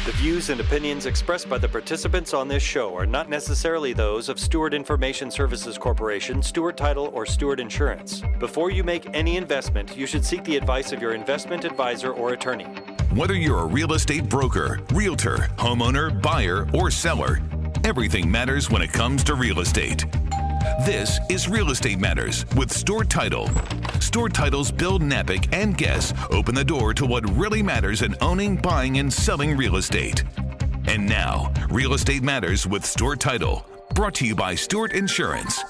The views and opinions expressed by the participants on this show are not necessarily those of Steward Information Services Corporation, Stewart Title, or Steward Insurance. Before you make any investment, you should seek the advice of your investment advisor or attorney. Whether you're a real estate broker, realtor, homeowner, buyer, or seller, everything matters when it comes to real estate. This is Real Estate Matters with Stewart Title. Stewart Title's Bill Napick and guests open the door to what really matters in owning, buying, and selling real estate. And now, Real Estate Matters with Stewart Title, brought to you by Steward Insurance.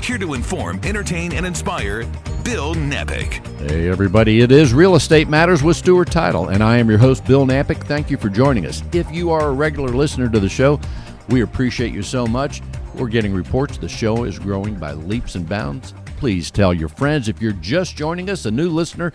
Here to inform, entertain, and inspire, Bill Napick. Hey everybody, it is Real Estate Matters with Stewart Title, and I am your host, Bill Napick. Thank you for joining us. If you are a regular listener to the show, we appreciate you so much. We're getting reports the show is growing by leaps and bounds. Please tell your friends. If you're just joining us, a new listener,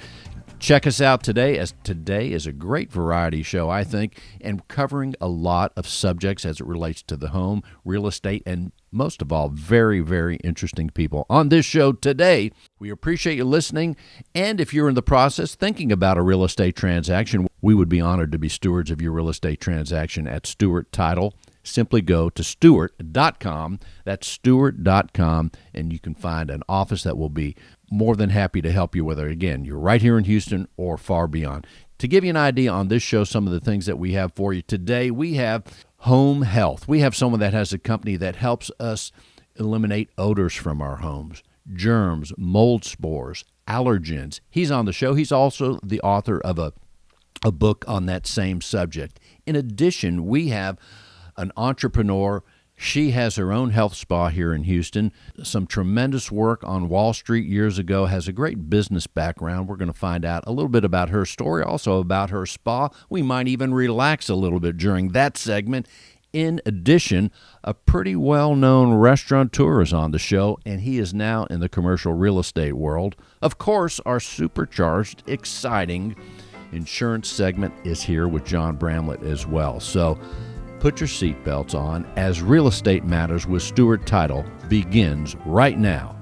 check us out today, as today is a great variety show, I think, and covering a lot of subjects as it relates to the home, real estate, and most of all, very, very interesting people. On this show today, we appreciate you listening, and if you're in the process thinking about a real estate transaction, we would be honored to be stewards of your real estate transaction at Stewart Title. Simply go to stewart.com, that's stewart.com, and you can find an office that will be more than happy to help you, whether, again, you're right here in Houston or far beyond. To give you an idea on this show, some of the things that we have for you today, we have home health. We have someone that has a company that helps us eliminate odors from our homes, germs, mold spores, allergens. He's on the show. He's also the author of a book on that same subject. In addition, we have an entrepreneur. She has her own health spa here in Houston, some tremendous work on Wall Street years ago, has a great business background. We're going to find out a little bit about her story, also about her spa. We might even relax a little bit during that segment. In addition, a pretty well-known restaurateur is on the show, and he is now in the commercial real estate world. Of course, our supercharged, exciting insurance segment is here with John Bramlett as well. So put your seatbelts on as Real Estate Matters with Stewart Title begins right now.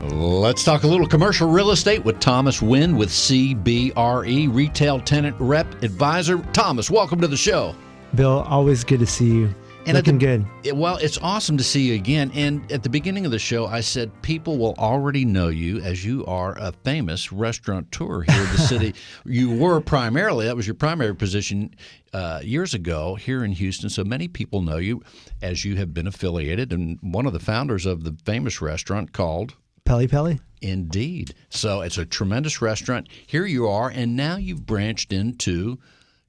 Let's talk a little commercial real estate with Thomas Wynn with CBRE, Retail Tenant Rep Advisor. Thomas, welcome to the show. Bill, always good to see you. And looking good. Well, it's awesome to see you again. And at the beginning of the show, I said people will already know you as you are a famous restaurateur here in the city. You were primarily, that was your primary position years ago here in Houston. So many people know you as you have been affiliated and one of the founders of the famous restaurant called Peli Peli? Indeed. So it's a tremendous restaurant. Here you are, and now you've branched into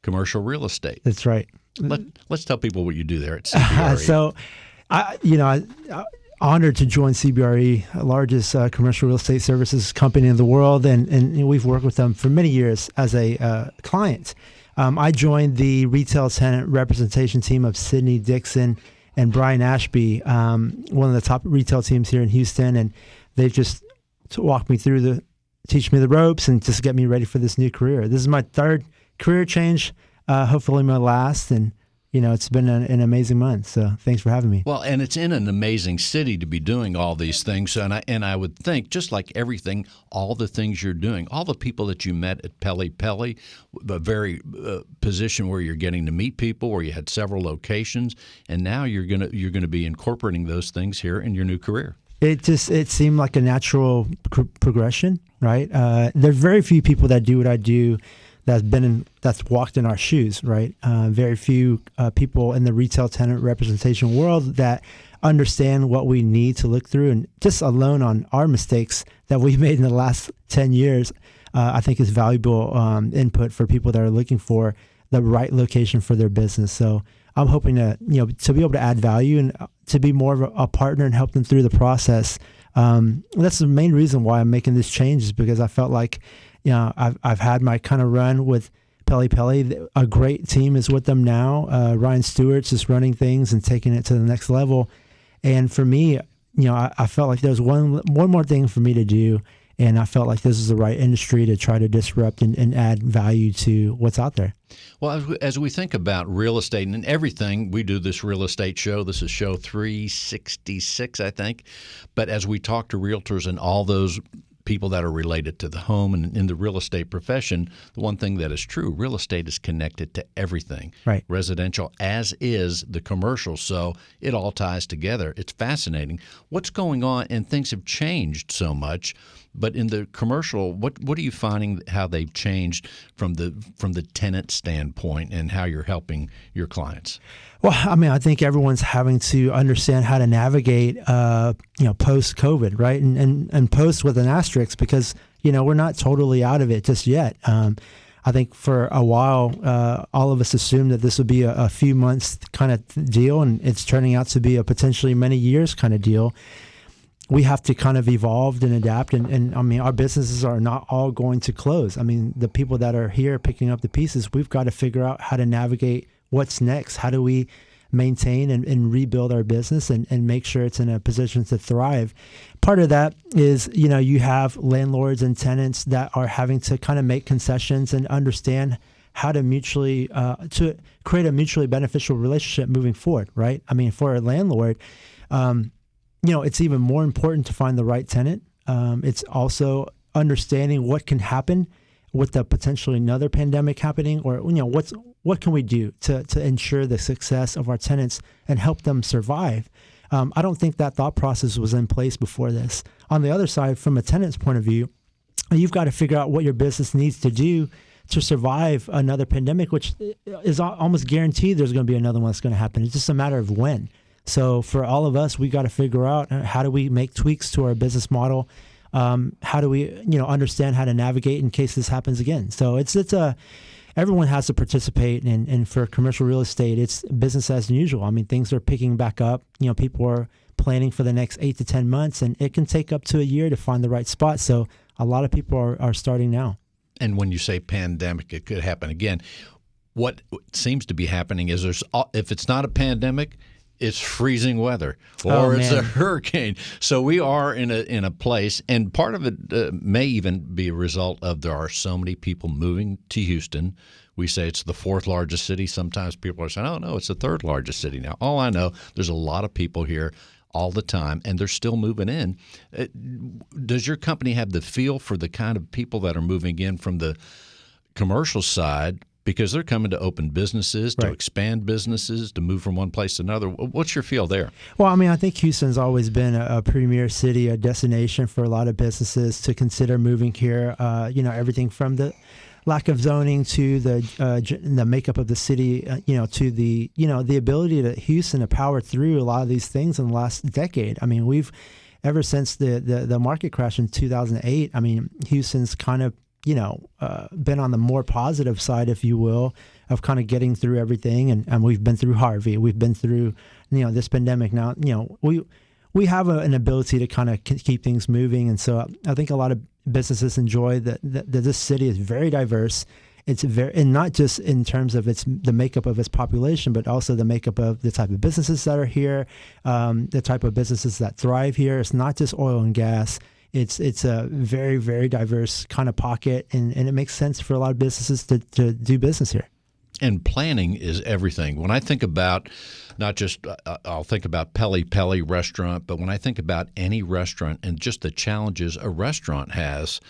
commercial real estate. That's right. Let's tell people what you do there at CBRE. So, I'm honored to join CBRE, the largest commercial real estate services company in the world, and we've worked with them for many years as a client. I joined the retail tenant representation team of Sydney Dixon and Brian Ashby, one of the top retail teams here in Houston, and they've just walked me through teach me the ropes and just get me ready for this new career. This is my third career change. Hopefully my last, and it's been an amazing month. So thanks for having me. Well, and it's in an amazing city to be doing all these things. And I would think, just like everything, all the things you're doing, all the people that you met at Peli Peli, the very position where you're getting to meet people, where you had several locations, and now you're gonna be incorporating those things here in your new career. It seemed like a natural progression, right? There's very few people that do what I do that's walked in our shoes, right? Very few people in the retail tenant representation world that understand what we need to look through, and just alone on our mistakes that we've made in the last 10 years, I think is valuable input for people that are looking for the right location for their business. So I'm hoping to be able to add value and to be more of a partner and help them through the process. That's the main reason why I'm making this change, is because I felt like I've had my kind of run with Peli Peli. A great team is with them now. Ryan Stewart's is running things and taking it to the next level. And for me, I felt like there was one more thing for me to do, and I felt like this is the right industry to try to disrupt and add value to what's out there. Well, as we think about real estate and everything, we do this real estate show. This is show 366, I think. But as we talk to realtors and all those people that are related to the home and in the real estate profession, the one thing that is true, real estate is connected to everything. Right. Residential as is the commercial. So it all ties together. It's fascinating. What's going on? And things have changed so much. But in the commercial, what are you finding how they've changed from the tenant standpoint and how you're helping your clients? Well, I mean, I think everyone's having to understand how to navigate, post-COVID, right? And post with an asterisk, because, we're not totally out of it just yet. I think for a while, all of us assumed that this would be a few months kind of deal, and it's turning out to be a potentially many years kind of deal. We have to kind of evolve and adapt. And I mean, our businesses are not all going to close. I mean, the people that are here picking up the pieces, we've got to figure out how to navigate what's next. How do we maintain and rebuild our business and make sure it's in a position to thrive? Part of that is, you have landlords and tenants that are having to kind of make concessions and understand how to mutually, to create a mutually beneficial relationship moving forward, right? I mean, for a landlord, it's even more important to find the right tenant. It's also understanding what can happen with the potentially another pandemic happening, or what can we do to ensure the success of our tenants and help them survive. I don't think that thought process was in place before this. On the other side, from a tenant's point of view, you've got to figure out what your business needs to do to survive another pandemic, which is almost guaranteed there's going to be another one that's going to happen. It's just a matter of when. So for all of us, we got to figure out how do we make tweaks to our business model. How do we, understand how to navigate in case this happens again? So everyone has to participate, and for commercial real estate, it's business as usual. I mean, things are picking back up. People are planning for the next 8 to 10 months, and it can take up to a year to find the right spot. So a lot of people are starting now. And when you say pandemic, it could happen again. What seems to be happening is if it's not a pandemic, it's freezing weather, or it's a hurricane. So we are in a place, and part of it may even be a result of there are so many people moving to Houston. We say it's the 4th largest city. Sometimes people are saying, oh, no, it's the 3rd largest city now. All I know, there's a lot of people here all the time, and they're still moving in. Does your company have the feel for the kind of people that are moving in from the commercial side? Because they're coming to open businesses, to expand businesses, to move from one place to another. What's your feel there? Well, I mean, I think Houston's always been a premier city, a destination for a lot of businesses to consider moving here. Everything from the lack of zoning to the makeup of the city, to the ability to Houston to power through a lot of these things in the last decade. I mean, ever since the market crash in 2008, I mean, Houston's kind of been on the more positive side, if you will, of kind of getting through everything. And we've been through Harvey. We've been through, this pandemic now. We have an ability to kind of keep things moving. And so I think a lot of businesses enjoy that this city is very diverse. It's and not just in terms of the makeup of its population, but also the makeup of the type of businesses that are here, the type of businesses that thrive here. It's not just oil and gas. It's a very, very diverse kind of pocket, and it makes sense for a lot of businesses to do business here. And planning is everything. When I think about I'll think about Peli Peli restaurant, but when I think about any restaurant and just the challenges a restaurant has,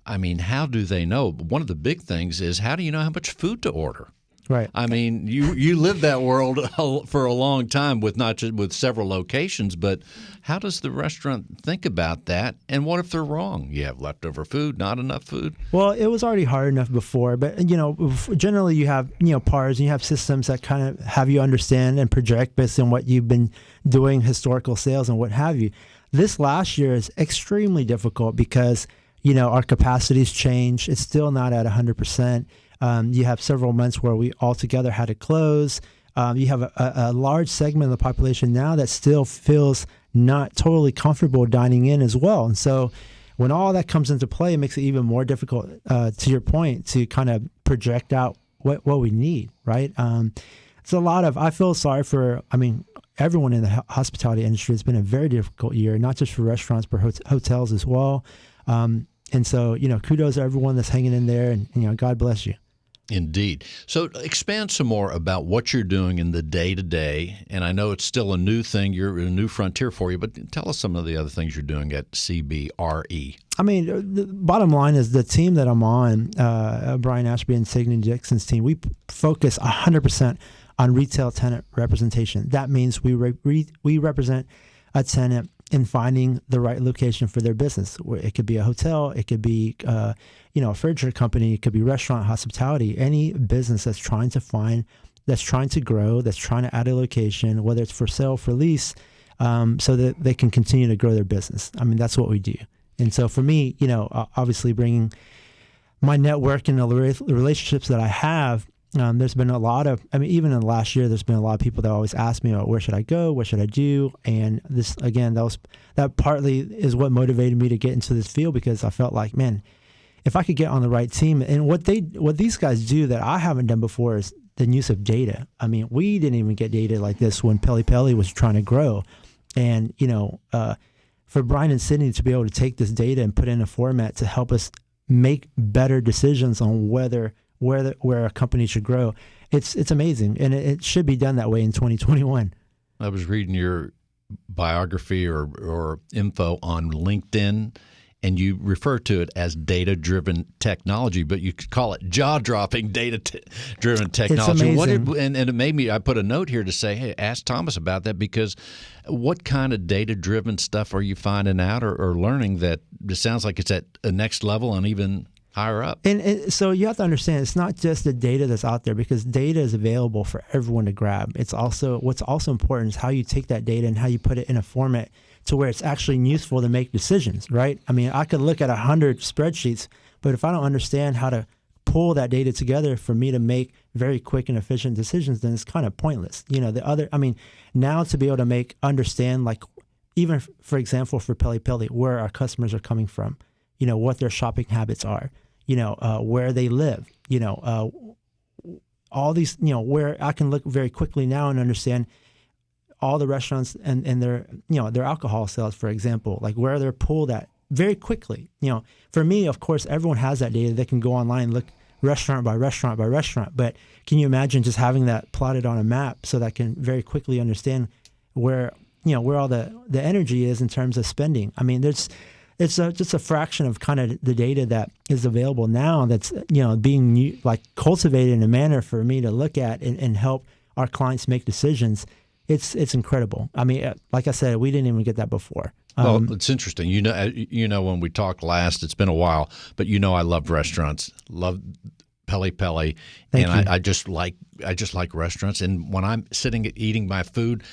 I mean, how do they know? One of the big things is, how do you know how much food to order? Right. I mean, you lived that world for a long time with not just with several locations, but how does the restaurant think about that? And what if they're wrong? You have leftover food, not enough food? Well, it was already hard enough before, but generally you have PARs and you have systems that kind of have you understand and project based on what you've been doing, historical sales and what have you. This last year is extremely difficult because our capacities change. It's still not at 100%. You have several months where we altogether had to close. You have a large segment of the population now that still feels not totally comfortable dining in as well. And so when all that comes into play, it makes it even more difficult, to your point, to kind of project out what we need, right? It's a lot of, I feel sorry for, everyone in the hospitality industry. It's been a very difficult year, not just for restaurants, but hotels as well. And so, kudos to everyone that's hanging in there, and, God bless you. Indeed. So expand some more about what you're doing in the day-to-day. And I know it's still a new thing. You're a new frontier for you, but tell us some of the other things you're doing at CBRE. I mean, the bottom line is the team that I'm on, Brian Ashby and Signy Dixon's team, we focus 100% on retail tenant representation. That means we represent a tenant in finding the right location for their business. It could be a hotel, it could be a furniture company, it could be restaurant, hospitality, any business that's trying to grow, that's trying to add a location, whether it's for sale, for lease, so that they can continue to grow their business. I mean, that's what we do. And so for me, obviously bringing my network and the relationships that I have, there's been a lot of, even in the last year, there's been a lot of people that always ask me, where should I go? What should I do? And this, again, that partly is what motivated me to get into this field, because I felt like, man, if I could get on the right team, and what these guys do that I haven't done before is the use of data. I mean, we didn't even get data like this when Peli Peli was trying to grow. And, for Brian and Sydney to be able to take this data and put it in a format to help us make better decisions on where a company should grow, it's amazing, and it should be done that way in 2021. I was reading your biography or info on LinkedIn, and you refer to it as data-driven technology, but you could call it jaw-dropping data-driven technology. It's amazing. And it made me, I put a note here to say, hey, ask Thomas about that, because what kind of data-driven stuff are you finding out or learning that it sounds like it's at a next level and even higher up? And so you have to understand, it's not just the data that's out there, because data is available for everyone to grab. It's also, what's also important is how you take that data and how you put it in a format to where it's actually useful to make decisions, right? I mean, I could look at 100 spreadsheets, but if I don't understand how to pull that data together for me to make very quick and efficient decisions, then it's kind of pointless. Now to be able to understand, like, even for example, for Peli Peli, where our customers are coming from, what their shopping habits are, where they live, all these, where I can look very quickly now and understand all the restaurants and their, their alcohol sales, for example, like where they're pulled at very quickly. For me, of course, everyone has that data. They can go online and look restaurant by restaurant by restaurant. But can you imagine just having that plotted on a map so that I can very quickly understand where all the energy is in terms of spending? I mean, it's just a fraction of kind of the data that is available now that's, being cultivated in a manner for me to look at and help our clients make decisions. It's incredible. I mean, like I said, we didn't even get that before. Well, it's interesting. When we talked last, it's been a while, but I love restaurants, love Peli Peli, and I just like restaurants. And when I'm sitting eating my food,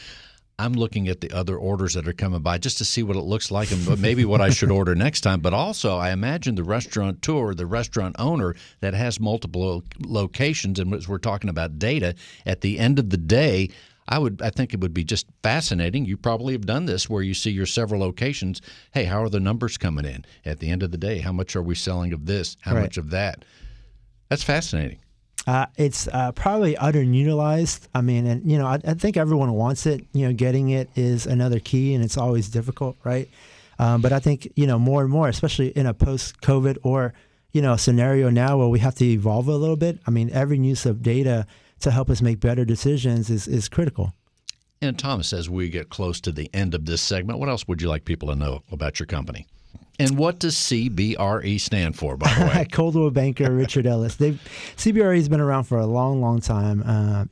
I'm looking at the other orders that are coming by just to see what it looks like and maybe what I should order next time. But also, I imagine the restaurateur, the restaurant owner that has multiple locations, and as we're talking about data, at the end of the day, I think it would be just fascinating. You probably have done this where you see your several locations. Hey, how are the numbers coming in? At the end of the day, how much are we selling of this? How much of that? That's fascinating. It's probably underutilized. I mean, and I think everyone wants it. Getting it is another key, and it's always difficult, right? But I think more and more, especially in a post-COVID or a scenario now where we have to evolve a little bit. I mean, every use of data to help us make better decisions is critical. And Thomas, as we get close to the end of this segment, what else would you like people to know about your company? And what does CBRE stand for, by the way? Coldwell Banker, Richard Ellis. CBRE has been around for a long, long time.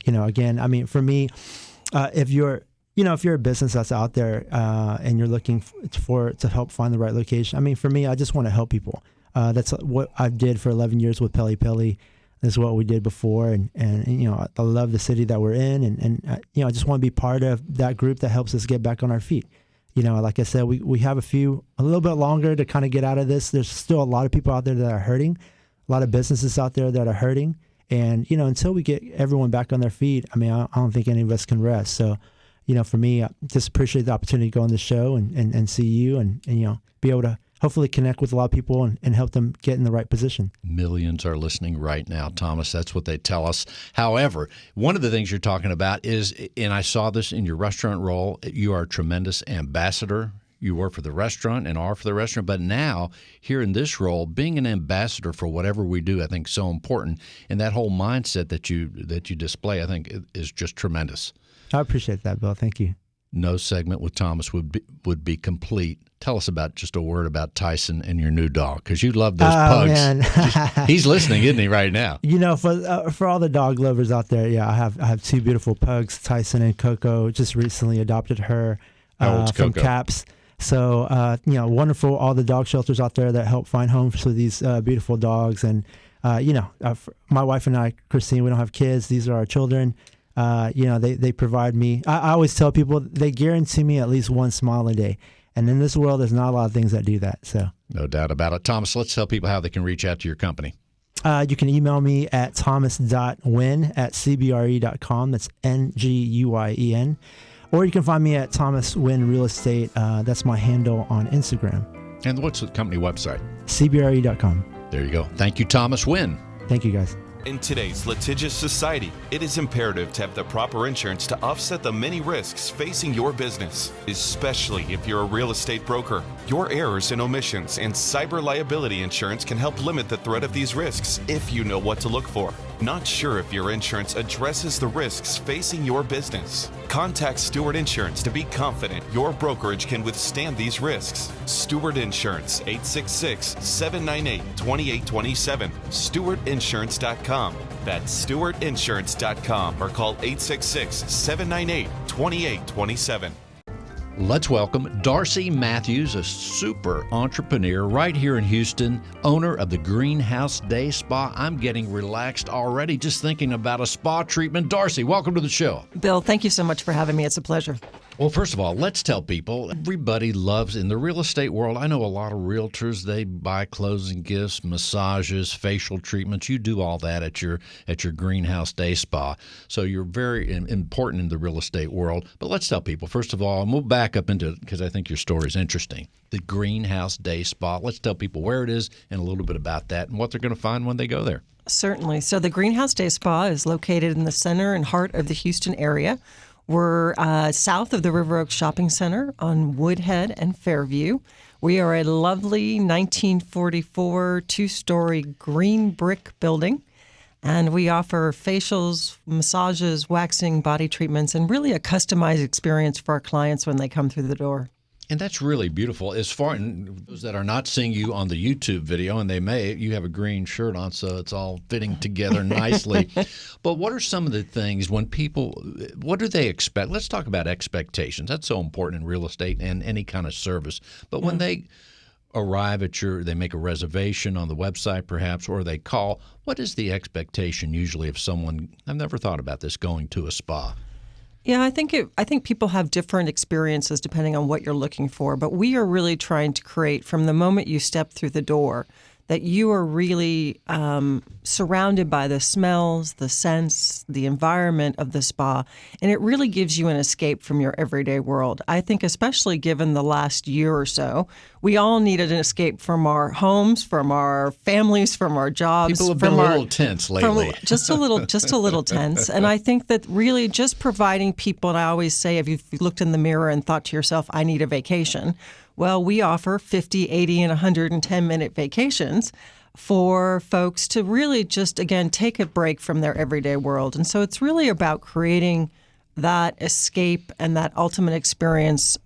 Again, I mean, for me, if you're a business that's out there and you're looking to help find the right location, I mean, for me, I just want to help people. That's what I did for 11 years with Peli Peli. Is what we did before, and I love the city that we're in, and I just want to be part of that group that helps us get back on our feet. Like I said, we have a little bit longer to kind of get out of this. There's still a lot of people out there that are hurting, a lot of businesses out there that are hurting, and until we get everyone back on their feet, I mean, I don't think any of us can rest. So, for me, I just appreciate the opportunity to go on the show and see you and be able to hopefully connect with a lot of people and help them get in the right position. Millions are listening right now, Thomas. That's what they tell us. However, one of the things you're talking about is, and I saw this in your restaurant role, you are a tremendous ambassador. you work for the restaurant and are for the restaurant, but now here in this role, being an ambassador for whatever we do, I think is so important. And that whole mindset that you display, I think, is just tremendous. I appreciate that, Bill. Thank you. No segment with Thomas would be complete. Tell us about just a word about Tyson and your new dog, because you love those pugs. Man. He's listening, isn't he, right now? For all the dog lovers out there, yeah, I have two beautiful pugs, Tyson and Coco. Just recently adopted her from Coco? Caps. So, wonderful, all the dog shelters out there that help find homes for these beautiful dogs. And, my wife and I, Christine, we don't have kids. These are our children. They provide me. I always tell people they guarantee me at least one smile a day. And in this world, there's not a lot of things that do that. So no doubt about it. Thomas, let's tell people how they can reach out to your company. You can email me at thomas.wynn@cbre.com. That's NGUYEN. Or you can find me at Thomas Wynn Real Estate. That's my handle on Instagram. And what's the company website? cbre.com. There you go. Thank you, Thomas Wynn. Thank you, guys. In today's litigious society, it is imperative to have the proper insurance to offset the many risks facing your business, especially if you're a real estate broker. Your errors and omissions and cyber liability insurance can help limit the threat of these risks if you know what to look for. Not sure if your insurance addresses the risks facing your business? Contact Steward Insurance to be confident your brokerage can withstand these risks. Steward Insurance, 866-798-2827. StewardInsurance.com. That's StewardInsurance.com or call 866-798-2827. Let's welcome Darcy Matthews, a super entrepreneur right here in Houston, owner of the Greenhouse Day Spa. I'm getting relaxed already just thinking about a spa treatment. Darcy, welcome to the show. Bill, thank you so much for having me. It's a pleasure. Well, first of all, let's tell people, everybody loves, in the real estate world, I know a lot of realtors, they buy closing gifts, massages, facial treatments. You do all that at your Greenhouse Day Spa. So you're very important in the real estate world. But let's tell people, first of all, and we'll back up into it because I think your story is interesting. The Greenhouse Day Spa. Let's tell people where it is and a little bit about that and what they're going to find when they go there. Certainly. So the Greenhouse Day Spa is located in the center and heart of the Houston area. We're south of the River Oaks Shopping Center on Woodhead and Fairview. We are a lovely 1944 two-story green brick building, and we offer facials, massages, waxing, body treatments, and really a customized experience for our clients when they come through the door. And that's really beautiful. As far as those that are not seeing you on the YouTube video, and they may, you have a green shirt on, so it's all fitting together nicely. But what are some of the things when people, what do they expect? Let's talk about expectations. That's so important in real estate and any kind of service. But when they arrive at they make a reservation on the website perhaps, or they call, what is the expectation usually of someone, I've never thought about this, going to a spa? Yeah, I think people have different experiences depending on what you're looking for, but we are really trying to create from the moment you step through the door that you are really surrounded by the smells, the scents, the environment of the spa, and it really gives you an escape from your everyday world. I think especially given the last year or so, we all needed an escape from our homes, from our families, from our jobs. People have been a little tense lately. Just a little tense. And I think that really just providing people, and I always say if you've looked in the mirror and thought to yourself, I need a vacation, well, we offer 50, 80, and 110-minute vacations for folks to really just, again, take a break from their everyday world. And so it's really about creating that escape and that ultimate experience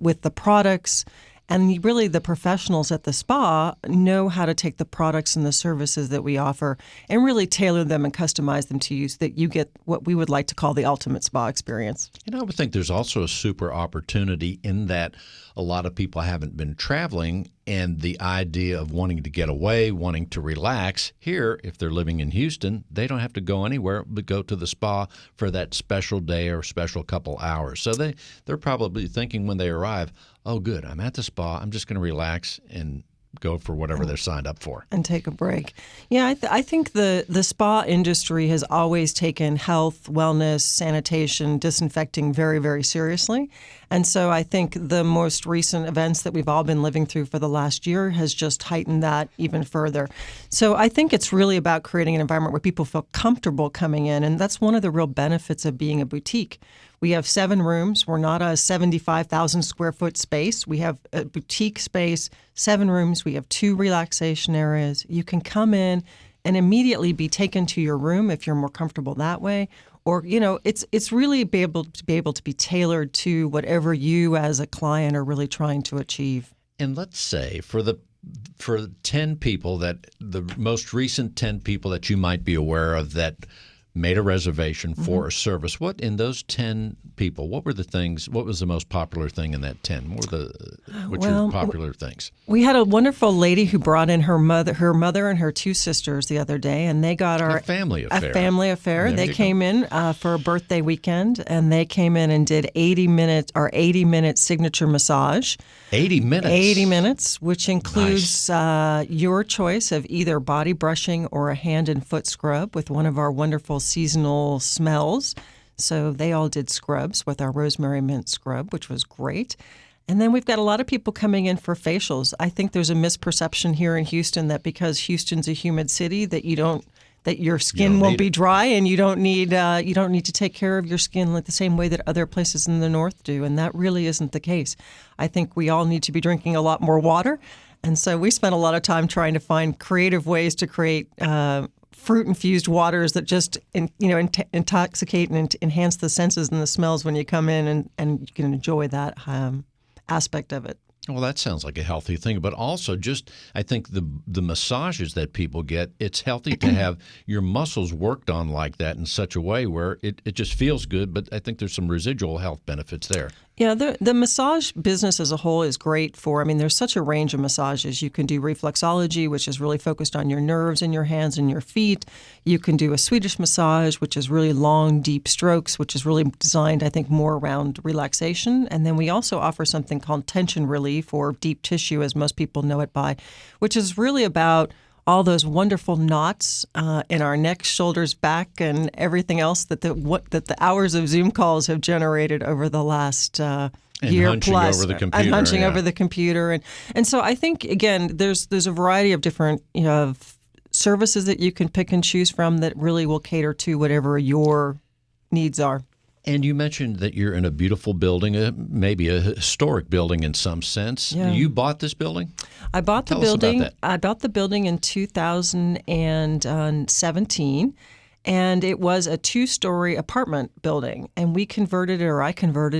with the products. And really the professionals at the spa know how to take the products and the services that we offer and really tailor them and customize them to you so that you get what we would like to call the ultimate spa experience. And I would think there's also a super opportunity in that a lot of people haven't been traveling, and the idea of wanting to get away, wanting to relax. Here, if they're living in Houston, they don't have to go anywhere but go to the spa for that special day or special couple hours. So they're probably thinking when they arrive, oh, good, I'm at the spa. I'm just going to relax and go for whatever they're signed up for. And take a break. Yeah, I think the spa industry has always taken health, wellness, sanitation, disinfecting very, very seriously. And so I think the most recent events that we've all been living through for the last year has just heightened that even further. So I think it's really about creating an environment where people feel comfortable coming in. And that's one of the real benefits of being a boutique. We have 7 rooms. We're not a 75,000 square foot space. We have a boutique space, 7 rooms. We have 2 relaxation areas. You can come in and immediately be taken to your room if you're more comfortable that way. Or, it's really be able to be tailored to whatever you as a client are really trying to achieve. And let's say for 10 people the most recent 10 people that you might be aware of that made a reservation for a service, what in those 10 people, what was the most popular thing in that 10? What were your popular things? We had a wonderful lady who brought in her mother and her 2 sisters the other day, and they got a family affair. They came in for a birthday weekend, and they came in and did 80-minute signature massage. 80 minutes? 80 minutes, which includes your choice of either body brushing or a hand and foot scrub with one of our wonderful seasonal smells. So they all did scrubs with our rosemary mint scrub, which was great. And then we've got a lot of people coming in for facials. I think there's a misperception here in Houston that because Houston's a humid city that your skin won't be dry, and you don't need to take care of your skin like the same way that other places in the north do. And that really isn't the case. I think we all need to be drinking a lot more water. And so we spent a lot of time trying to find creative ways to create fruit-infused waters that just intoxicate and enhance the senses and the smells when you come in, and you can enjoy that aspect of it. Well, that sounds like a healthy thing, but also just I think the massages that people get, it's healthy to have your muscles worked on like that in such a way where it just feels good, but I think there's some residual health benefits there. Yeah, the massage business as a whole is great there's such a range of massages. You can do reflexology, which is really focused on your nerves in your hands and your feet. You can do a Swedish massage, which is really long, deep strokes, which is really designed, I think, more around relaxation. And then we also offer something called tension relief, or deep tissue, as most people know it by, which is really about all those wonderful knots in our neck, shoulders, back, and everything else that the hours of Zoom calls have generated over the last year plus. And hunching over the computer. And so I think, again, there's a variety of different services that you can pick and choose from that really will cater to whatever your needs are. And you mentioned that you're in a beautiful building, maybe a historic building in some sense. Yeah. You bought this building? I bought the building. I bought the building in 2017, and it was a 2-story apartment building. And I converted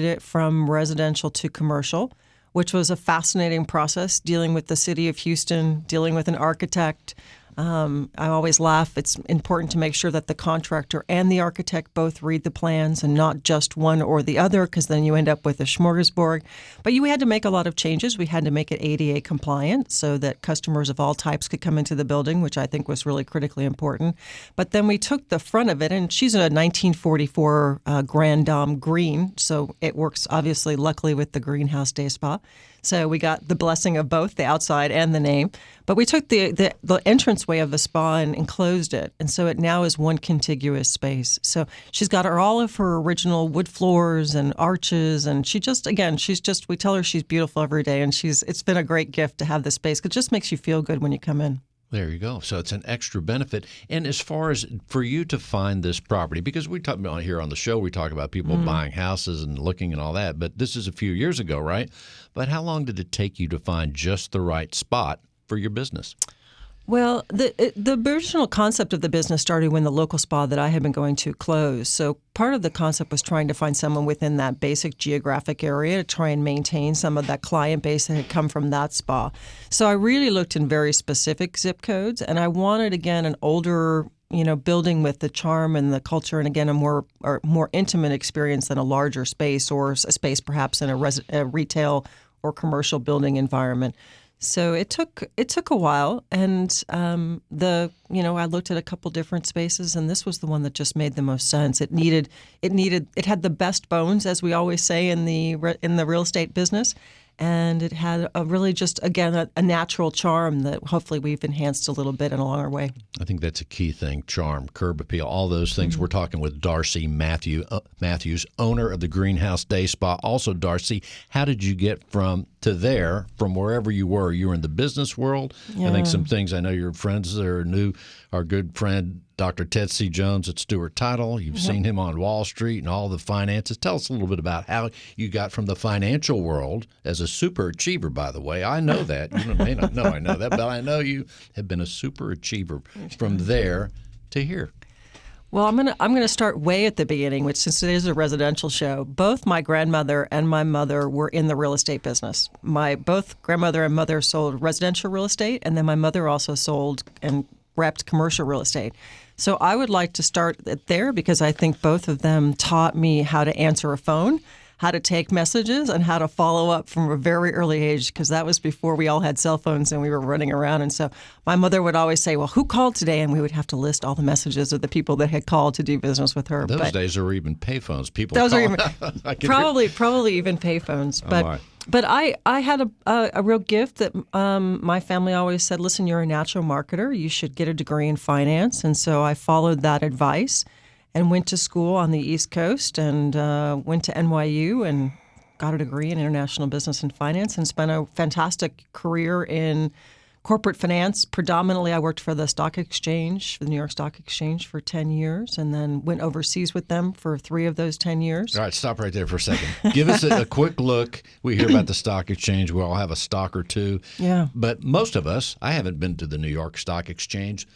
it from residential to commercial, which was a fascinating process, dealing with the city of Houston, dealing with an architect. I always laugh. It's important to make sure that the contractor and the architect both read the plans and not just one or the other, because then you end up with a smorgasbord. But we had to make a lot of changes. We had to make it ADA compliant so that customers of all types could come into the building, which I think was really critically important. But then we took the front of it, and she's a 1944 Grand Dame green, so it works obviously luckily with the greenhouse day spa. So we got the blessing of both the outside and the name. But we took the entranceway of the spa and enclosed it. And so it now is one contiguous space. So she's got all of her original wood floors and arches. And we tell her she's beautiful every day. And it's been a great gift to have this space. It just makes you feel good when you come in. There you go. So it's an extra benefit. And as far as for you to find this property, because we talk about here on the show, we talk about people buying houses and looking and all that, but this is a few years ago, right? But how long did it take you to find just the right spot for your business? Well, the original concept of the business started when the local spa that I had been going to closed. So part of the concept was trying to find someone within that basic geographic area to try and maintain some of that client base that had come from that spa. So I really looked in very specific zip codes, and I wanted, again, an older building with the charm and the culture, and again, a more intimate experience than a larger space, or a space perhaps in a retail or commercial building environment. So it took a while, and I looked at a couple different spaces, and this was the one that just made the most sense. It had the best bones, as we always say in the real estate business, and it had a really just, again, a natural charm that hopefully we've enhanced a little bit along our way. I think that's a key thing: charm, curb appeal, all those things. Mm-hmm. We're talking with Darcy Matthews, owner of the Greenhouse Day Spa. Also, Darcy, how did you get to to there from wherever you were. You were in the business world. I think some things, I know your friends there knew our good friend Dr. Ted C. Jones at Stewart Title. You've seen him on Wall Street and all the finances. Tell us a little bit about how you got from the financial world as a super achiever, by the way. I know that. You may not know I know that, but I know you have been a super achiever from there to here. Well, I'm gonna start way at the beginning, which since it is a residential show, both my grandmother and my mother were in the real estate business. My both grandmother and mother sold residential real estate, and then my mother also sold and repped commercial real estate. So I would like to start there because I think both of them taught me how to answer a phone, how to take messages, and how to follow up from a very early age, because that was before we all had cell phones and we were running around. And so my mother would always say, well, who called today? And we would have to list all the messages of the people that had called to do business with her. Those days there were even payphones. People those call. are even, probably even payphones. But I had a real gift that my family always said, listen, you're a natural marketer. You should get a degree in finance. And so I followed that advice and went to school on the East Coast and went to NYU and got a degree in international business and finance and spent a fantastic career in corporate finance. Predominantly, I worked for the stock exchange, the New York Stock Exchange, for 10 years, and then went overseas with them for 3 of those 10 years. All right, stop right there for a second. Give us a quick look. We hear about the stock exchange. We all have a stock or two. Yeah. But most of us, I haven't been to the New York Stock Exchange.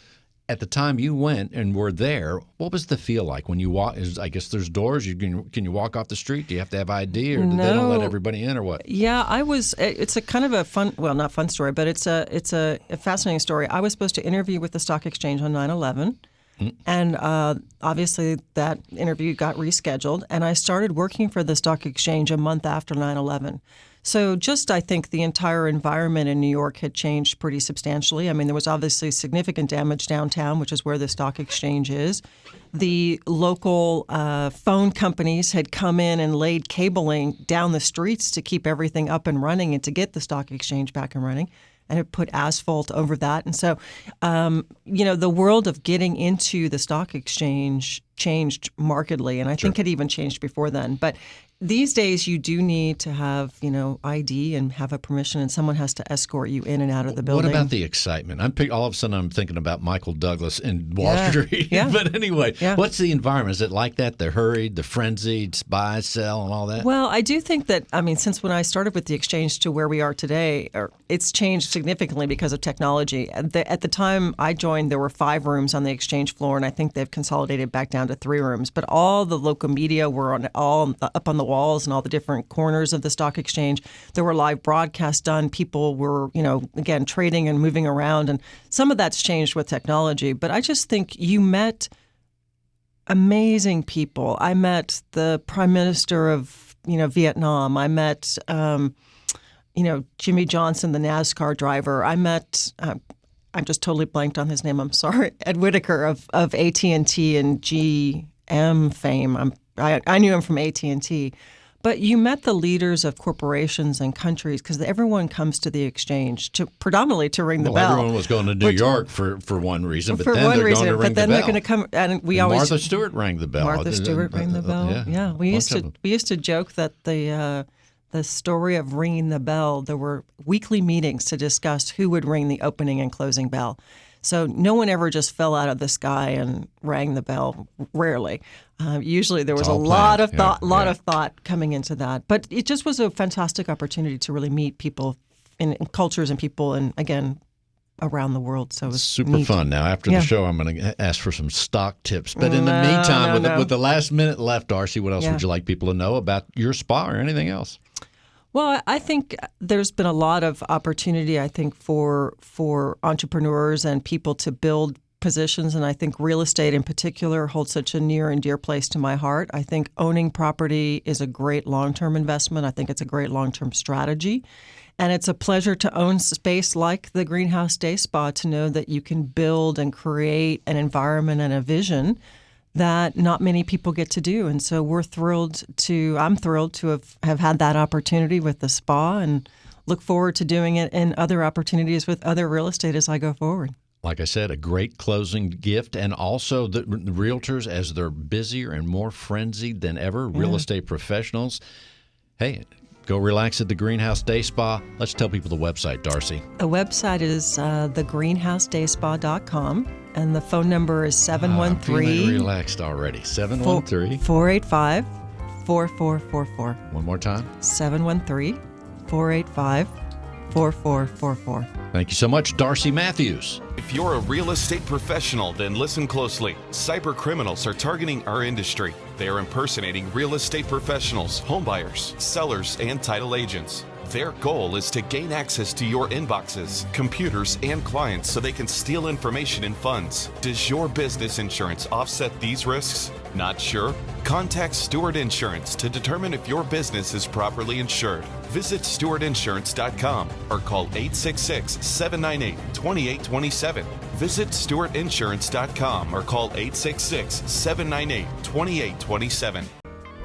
At the time you went and were there, what was the feel like when you walk? I guess there's doors. Can you walk off the street? Do you have to have ID, or they don't let everybody in, or what? Yeah, I was. It's a kind of a fun, well, not fun story, but it's a fascinating story. I was supposed to interview with the stock exchange on 9/11, and obviously that interview got rescheduled, and I started working for the stock exchange a month after 9/11. So I think the entire environment in New York had changed pretty substantially. I mean, there was obviously significant damage downtown, which is where the stock exchange is. The local phone companies had come in and laid cabling down the streets to keep everything up and running and to get the stock exchange back and running, and it put asphalt over that. And so, the world of getting into the stock exchange changed markedly, and I think it even changed before then. But these days, you do need to have, ID and have a permission, and someone has to escort you in and out of the building. What about the excitement? All of a sudden, I'm thinking about Michael Douglas in Wall Street. Yeah. But anyway, what's the environment? Is it like that? The hurried, the frenzied, buy, sell, and all that? Well, I do think that, since when I started with the exchange to where we are today, it's changed significantly because of technology. At the time I joined, there were 5 rooms on the exchange floor, and I think they've consolidated back down to 3 rooms. But all the local media were up on the walls and all the different corners of the stock exchange. There were live broadcasts done. People were, again, trading and moving around. And some of that's changed with technology. But I just think you met amazing people. I met the Prime Minister of, Vietnam. I met, Jimmy Johnson, the NASCAR driver. I met, I'm just totally blanked on his name. I'm sorry. Ed Whitaker of AT&T and GM fame. I knew him from AT&T. But you met the leaders of corporations and countries because everyone comes to the exchange predominantly to ring the bell. Everyone was going to New York for one reason, but then they're going to ring the bell. But then they're going to come, and we always. Martha Stewart rang the bell. Martha Stewart rang the bell. Yeah, we used to joke that the story of ringing the bell. There were weekly meetings to discuss who would ring the opening and closing bell. So no one ever just fell out of the sky and rang the bell. Rarely. Usually there was a lot of thought coming into that. But it just was a fantastic opportunity to really meet people in cultures and people, and again, around the world. So it was super neat. fun. Now, after the show, I'm going to ask for some stock tips. But in the meantime, with the last minute left, Darcy, what else would you like people to know about your spa or anything else? Well, I think there's been a lot of opportunity, I think, for entrepreneurs and people to build positions. And I think real estate in particular holds such a near and dear place to my heart. I think owning property is a great long-term investment. I think it's a great long-term strategy. And it's a pleasure to own space like the Greenhouse Day Spa, to know that you can build and create an environment and a vision that not many people get to do. And so I'm thrilled to have had that opportunity with the spa, and look forward to doing it in other opportunities with other real estate as I go forward. Like I said, a great closing gift, and also the realtors, as they're busier and more frenzied than ever, real estate professionals. Hey, Go relax at the Greenhouse Day Spa. Let's tell people the website, Darcy. The website is thegreenhousedayspa.com, and the phone number is 713. Feeling relaxed already. 713 485 4444. One more time. 713 485 4444. Thank you so much, Darcy Matthews. If you're a real estate professional, then listen closely. Cyber criminals are targeting our industry. They are impersonating real estate professionals, homebuyers, sellers, and title agents. Their goal is to gain access to your inboxes, computers, and clients so they can steal information and funds. Does your business insurance offset these risks? Not sure? Contact Steward Insurance to determine if your business is properly insured. Visit stewardinsurance.com or call 866-798-2827. Visit stewardinsurance.com or call 866-798-2827.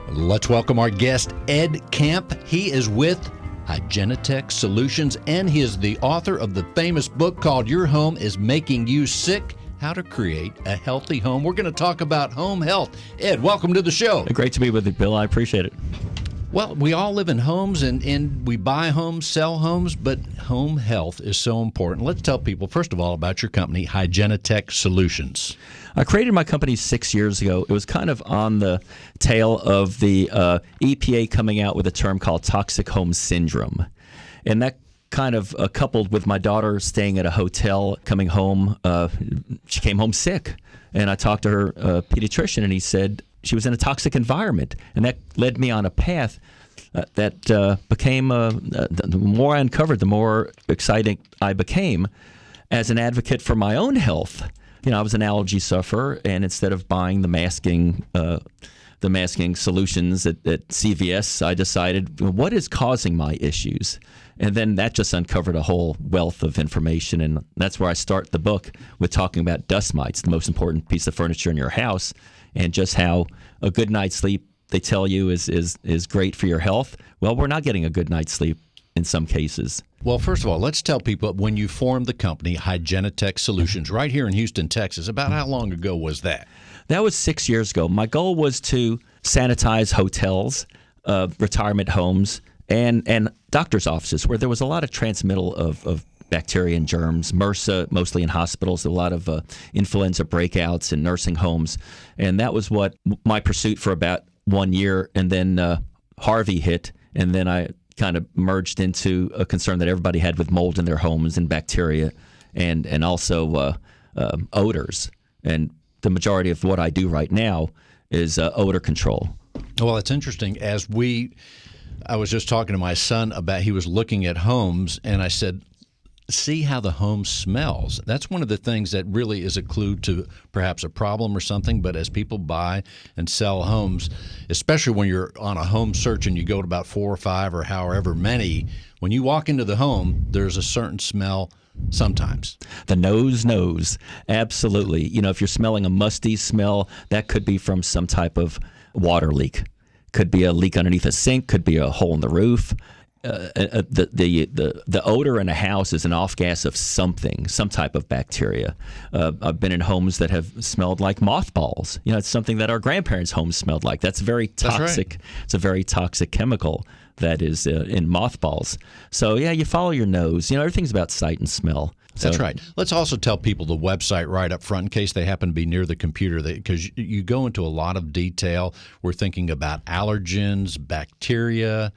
Let's welcome our guest, Ed Camp. He is with Hygienitech Solutions, and he is the author of the famous book called Your Home is Making You Sick: How to Create a Healthy Home. We're going to talk about home health. Ed, welcome to the show. Great to be with you, Bill. I appreciate it. Well, we all live in homes, and we buy homes, sell homes, but home health is so important. Let's tell people, first of all, about your company, Hygienitech Solutions. I created my company 6 years ago. It was kind of on the tail of the EPA coming out with a term called toxic home syndrome. And that kind of coupled with my daughter staying at a hotel, coming home, she came home sick. And I talked to her pediatrician, and he said she was in a toxic environment. And that led me on a path that became, the more I uncovered, the more exciting I became as an advocate for my own health. You know, I was an allergy sufferer, and instead of buying the masking solutions at CVS, I decided, what is causing my issues? And then that just uncovered a whole wealth of information, and that's where I start the book with talking about dust mites, the most important piece of furniture in your house, and just how a good night's sleep, they tell you, is great for your health. Well, we're not getting a good night's sleep in some cases. Well, first of all, let's tell people, when you formed the company, Hygienitech Solutions, right here in Houston, Texas, about how long ago was that? That was 6 years ago. My goal was to sanitize hotels, retirement homes, and doctor's offices where there was a lot of transmittal of bacteria and germs, MRSA, mostly in hospitals, a lot of influenza breakouts in nursing homes. And that was what my pursuit for about 1 year. And then Harvey hit, and then I kind of merged into a concern that everybody had with mold in their homes and bacteria and also odors. And the majority of what I do right now is odor control. Well, it's interesting. I was just talking to my son about, he was looking at homes, and I said, see how the home smells. That's one of the things that really is a clue to perhaps a problem or something. But as people buy and sell homes, especially when you're on a home search and you go to about 4 or 5 or however many, when you walk into the home, there's a certain smell sometimes. The nose knows. Absolutely. You know, if you're smelling a musty smell, that could be from some type of water leak. Could be a leak underneath a sink, could be a hole in the roof. The odor in a house is an off gas of something, some type of bacteria. I've been in homes that have smelled like mothballs. You know, it's something that our grandparents' homes smelled like. That's very toxic. That's right. It's a very toxic chemical that is in mothballs. So yeah, you follow your nose. You know, everything's about sight and smell. That's right. Let's also tell people the website right up front in case they happen to be near the computer, because you go into a lot of detail. We're thinking about allergens, bacteria,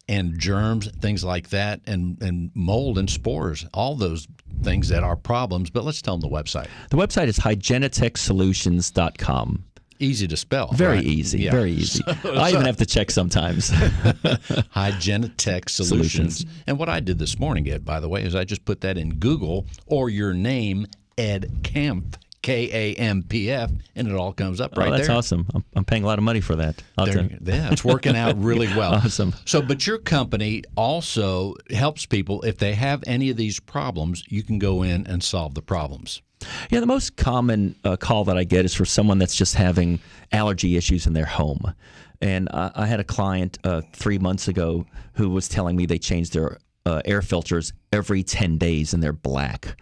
and germs, things like that, and mold and spores, all those things that are problems. But let's tell them the website. The website is hygienitechsolutions.com. Easy to spell. Very right? easy, Yeah. very easy. I even have to check sometimes. Hygienitech Solutions. And what I did this morning, Ed, by the way, is I just put that in Google, or your name, Ed Camp, KAMPF, and it all comes up right there. That's awesome. I'm paying a lot of money for that. Yeah, it's working out really well. Awesome. So, but your company also helps people, if they have any of these problems, you can go in and solve the problems. Yeah, the most common call that I get is for someone that's just having allergy issues in their home. And I had a client 3 months ago who was telling me they changed their air filters every 10 days and they're black.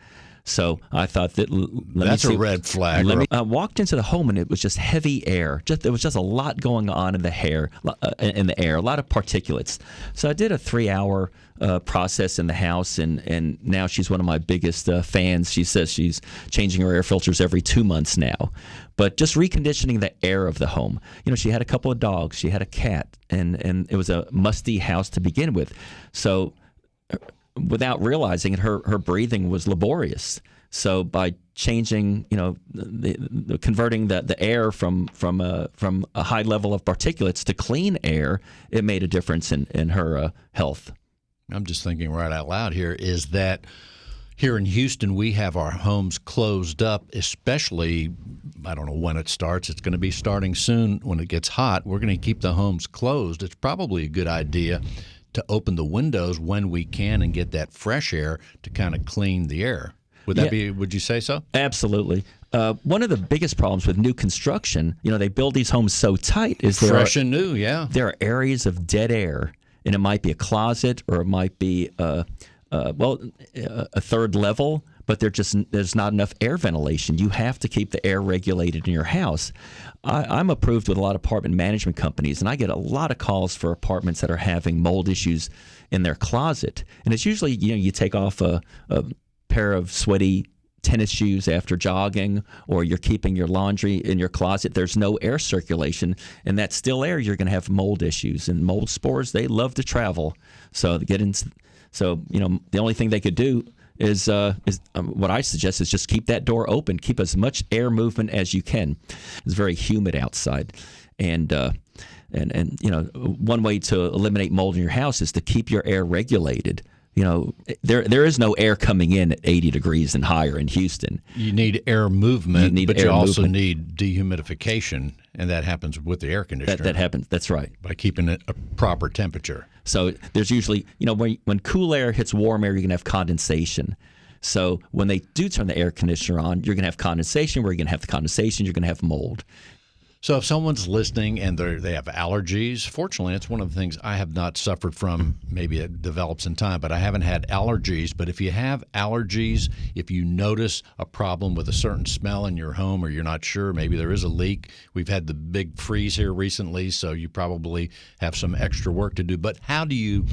So I thought that that's a red flag. I walked into the home and it was just heavy air. There was just a lot going on in the air, a lot of particulates. So I did a 3-hour process in the house, and now she's one of my biggest fans. She says she's changing her air filters every 2 months now. But just reconditioning the air of the home. She had a couple of dogs, she had a cat, and it was a musty house to begin with. So without realizing it, her breathing was laborious. So by changing, converting the air from a high level of particulates to clean air, it made a difference in her health. I'm just thinking right out loud here is that here in Houston, we have our homes closed up, especially, I don't know when it starts. It's going to be starting soon when it gets hot. We're going to keep the homes closed. It's probably a good idea to open the windows when we can and get that fresh air to kind of clean the air. Would you say so? Absolutely. One of the biggest problems with new construction, they build these homes so tight, is fresh and new, yeah. There are areas of dead air, and it might be a closet or it might be a third level, but there's not enough air ventilation. You have to keep the air regulated in your house. I'm approved with a lot of apartment management companies, and I get a lot of calls for apartments that are having mold issues in their closet. And it's usually, you take off a pair of sweaty tennis shoes after jogging, or you're keeping your laundry in your closet. There's no air circulation, and that still air, you're going to have mold issues. And mold spores, they love to travel. So the only thing they could do is what I suggest is just keep that door open. Keep as much air movement as you can. It's very humid outside, and one way to eliminate mold in your house is to keep your air regulated. There is no air coming in at 80 degrees and higher in Houston. You need air movement, but you also need dehumidification, and that happens with the air conditioner. That happens. That's right. By keeping it a proper temperature. So there's usually, when cool air hits warm air, you're going to have condensation. So when they do turn the air conditioner on, you're going to have condensation. Where you're going to have the condensation, you're going to have mold. So if someone's listening and they have allergies, fortunately, it's one of the things I have not suffered from. Maybe it develops in time, but I haven't had allergies. But if you have allergies, if you notice a problem with a certain smell in your home, or you're not sure, maybe there is a leak. We've had the big freeze here recently, so you probably have some extra work to do. But how do you,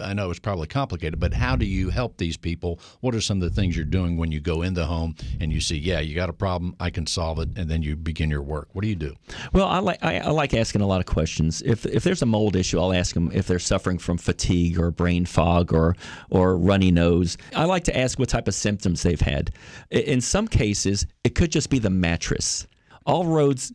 I know it's probably complicated, but how do you help these people? What are some of the things you're doing when you go in the home and you see, you got a problem, I can solve it, and then you begin your work? What do you do? Well, I like asking a lot of questions. If there's a mold issue, I'll ask them if they're suffering from fatigue or brain fog or runny nose. I like to ask what type of symptoms they've had. In some cases, it could just be the mattress. All roads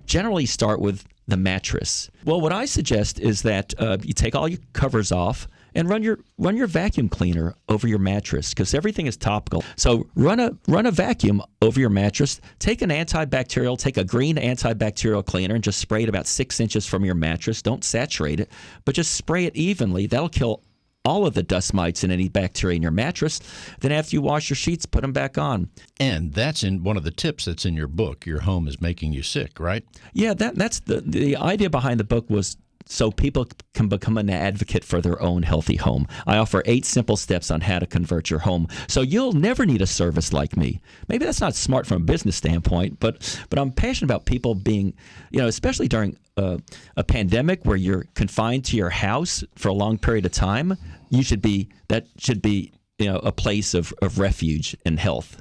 generally start with the mattress. Well, what I suggest is that you take all your covers off and run your vacuum cleaner over your mattress, because everything is topical. So run a vacuum over your mattress. Take a green antibacterial cleaner and just spray it about 6 inches from your mattress. Don't saturate it, but just spray it evenly. That'll kill all of the dust mites and any bacteria in your mattress. Then after you wash your sheets, put them back on. And that's in one of the tips that's in your book. Your home is making you sick, right? Yeah, that's the idea behind the book was so people can become an advocate for their own healthy home. I offer 8 simple steps on how to convert your home, so you'll never need a service like me. Maybe that's not smart from a business standpoint, but I'm passionate about people being, especially during a pandemic where you're confined to your house for a long period of time. That should be a place of refuge and health.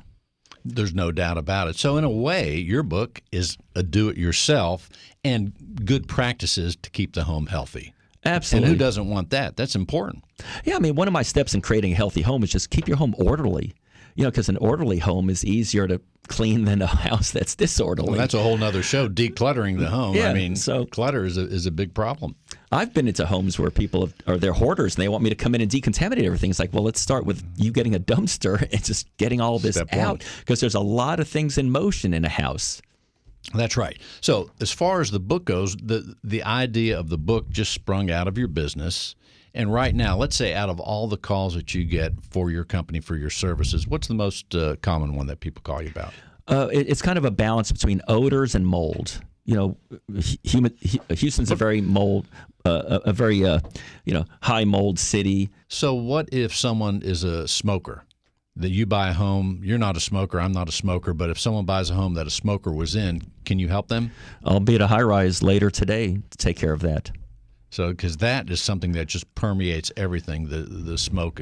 There's no doubt about it. So in a way, your book is a do-it-yourself and good practices to keep the home healthy. Absolutely. And who doesn't want that? That's important. Yeah, one of my steps in creating a healthy home is just keep your home orderly. Because an orderly home is easier to clean than a house that's disorderly. Well, that's a whole nother show, decluttering the home. Yeah, so clutter is a big problem. I've been into homes where people they're hoarders and they want me to come in and decontaminate everything. It's like, well, let's start with you getting a dumpster and just getting all this out, because there's a lot of things in motion in a house. That's right. So as far as the book goes, the idea of the book just sprung out of your business. And right now, let's say out of all the calls that you get for your company, for your services, what's the most common one that people call you about? It's kind of a balance between odors and mold. Houston's a very high mold city. So what if someone is a smoker? that you buy a home, you're not a smoker, I'm not a smoker, but if someone buys a home that a smoker was in, can you help them? I'll be at a high-rise later today to take care of that. So, because that is something that just permeates everything, the smoke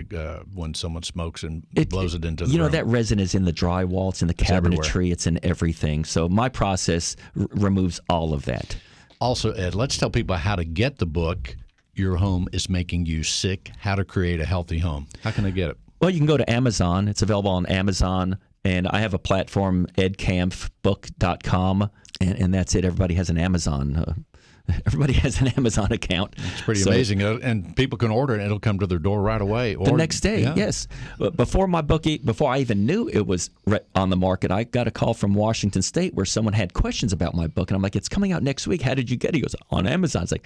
when someone smokes and blows it into the room. That resin is in the drywall, it's in the cabinetry, it's in everything. So my process removes all of that. Also, Ed, let's tell people how to get the book, Your Home is Making You Sick, How to Create a Healthy Home. How can I get it? Well, you can go to Amazon. It's available on Amazon. And I have a platform, edkampfbook.com, and that's it. Everybody has an Amazon. Everybody has an Amazon account. It's pretty amazing. And people can order it, and it'll come to their door right away. The next day, yes. Before I even knew it was on the market, I got a call from Washington State where someone had questions about my book. And I'm like, it's coming out next week. How did you get it? He goes, on Amazon. It's like,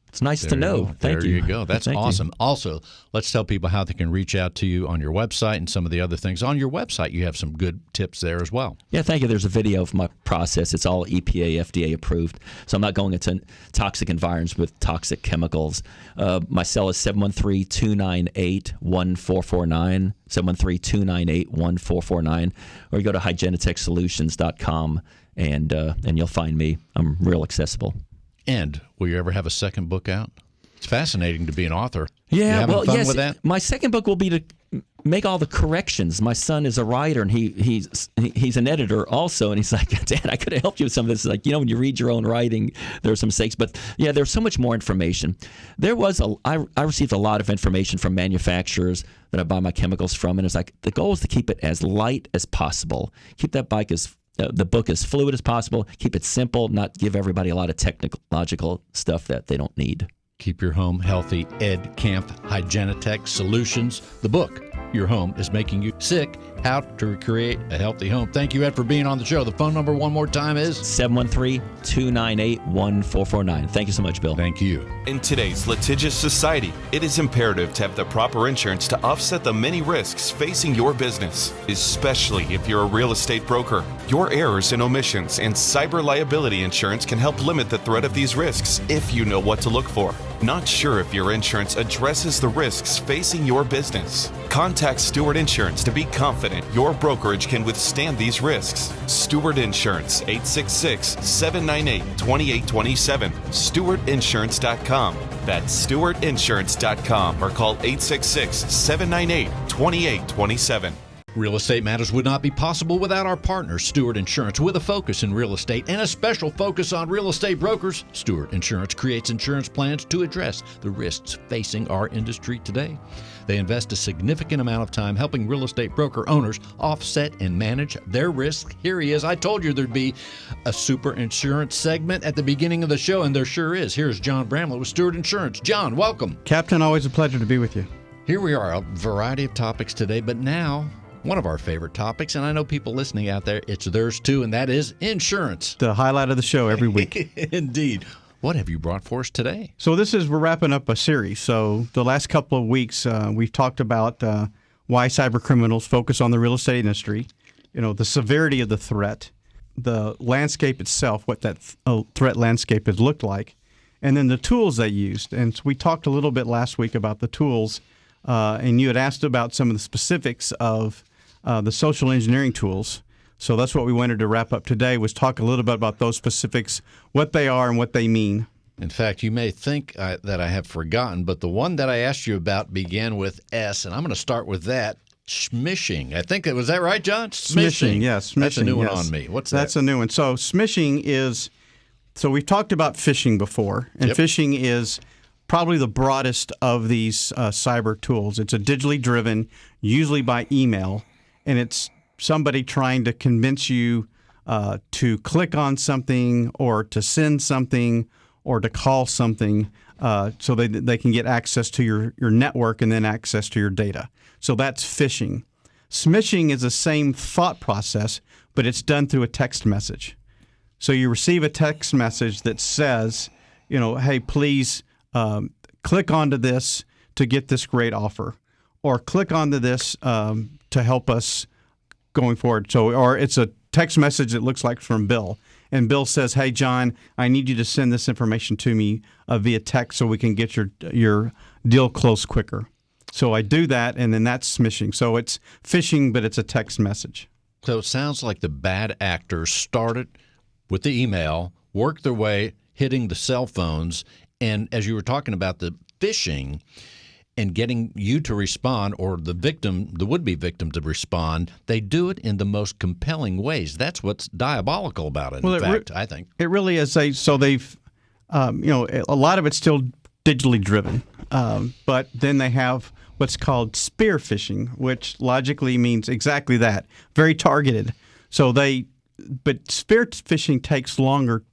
it's nice to know. Thank you. There you go. That's awesome. Also, let's tell people how they can reach out to you on your website and some of the other things. On your website, you have some good tips there as well. Yeah, thank you. There's a video of my process. It's all EPA, FDA approved. So I'm not going into toxic environments with toxic chemicals. My cell is 713-298-1449, 713-298-1449, or you go to hygienitechsolutions.com and you'll find me. I'm real accessible. And will you ever have a second book out? It's fascinating to be an author. Yeah, fun with that? My second book will be to make all the corrections. My son is a writer, and he's an editor also, and he's like, Dad, I could have helped you with some of this. Like, when you read your own writing, there are some mistakes. But, yeah, there's so much more information. I received a lot of information from manufacturers that I buy my chemicals from, and it's like the goal is to keep it as light as possible. Keep that the book as fluid as possible. Keep it simple, not give everybody a lot of technological stuff that they don't need. Keep your home healthy. Ed Kampf, Hygienitech Solutions. The book, Your Home is Making You Sick, How to Create a Healthy Home. Thank you, Ed, for being on the show. The phone number one more time is 713-298-1449. Thank you so much, Bill. Thank you. In today's litigious society, it is imperative to have the proper insurance to offset the many risks facing your business, especially if you're a real estate broker. Your errors and omissions and cyber liability insurance can help limit the threat of these risks if you know what to look for. Not sure if your insurance addresses the risks facing your business? Contact Steward Insurance to be confident your brokerage can withstand these risks. Steward Insurance, 866-798-2827. StewardInsurance.com. That's StewardInsurance.com, or call 866-798-2827. Real Estate Matters would not be possible without our partner, Steward Insurance. With a focus in real estate and a special focus on real estate brokers, Steward Insurance creates insurance plans to address the risks facing our industry today. They invest a significant amount of time helping real estate broker owners offset and manage their risk. Here he is. I told you there'd be a super insurance segment at the beginning of the show, and there sure is. Here's John Bramlett with Steward Insurance. John, welcome. Captain, always a pleasure to be with you. Here we are, a variety of topics today, but now one of our favorite topics, and I know people listening out there, it's theirs too, and that is insurance. The highlight of the show every week. Indeed. What have you brought for us today? So we're wrapping up a series. So the last couple of weeks, we've talked about why cyber criminals focus on the real estate industry, the severity of the threat, the landscape itself, what that threat landscape has looked like, and then the tools they used. And so we talked a little bit last week about the tools, and you had asked about some of the specifics of the social engineering tools. So that's what we wanted to wrap up today, was talk a little bit about those specifics, what they are and what they mean. In fact, you may think that I have forgotten, but the one that I asked you about began with S, and I'm going to start with that. Smishing. I think was that right, John? Smishing, yes. Smishing, that's a new one on me. What's that? That's a new one. So smishing is, so we've talked about phishing before, and phishing is probably the broadest of these cyber tools. It's a digitally driven, usually by email, and it's somebody trying to convince you to click on something or to send something or to call something so they can get access to your network and then access to your data. So that's phishing. Smishing is the same thought process, but it's done through a text message. So you receive a text message that says, hey, please click onto this to get this great offer, or click onto this to help us going forward. So, or it's a text message that looks like from Bill, and Bill says, "Hey, John, I need you to send this information to me via text so we can get your deal closed quicker." So I do that, and then that's smishing. So it's phishing, but it's a text message. So it sounds like the bad actors started with the email, worked their way, hitting the cell phones, and as you were talking about the phishing and getting you to respond, or the victim, the would-be victim, to respond, they do it in the most compelling ways. That's what's diabolical about it, in fact, I think. It really is. So they've, a lot of it's still digitally driven, but then they have what's called spear phishing, which logically means exactly that, very targeted. But spear phishing takes longer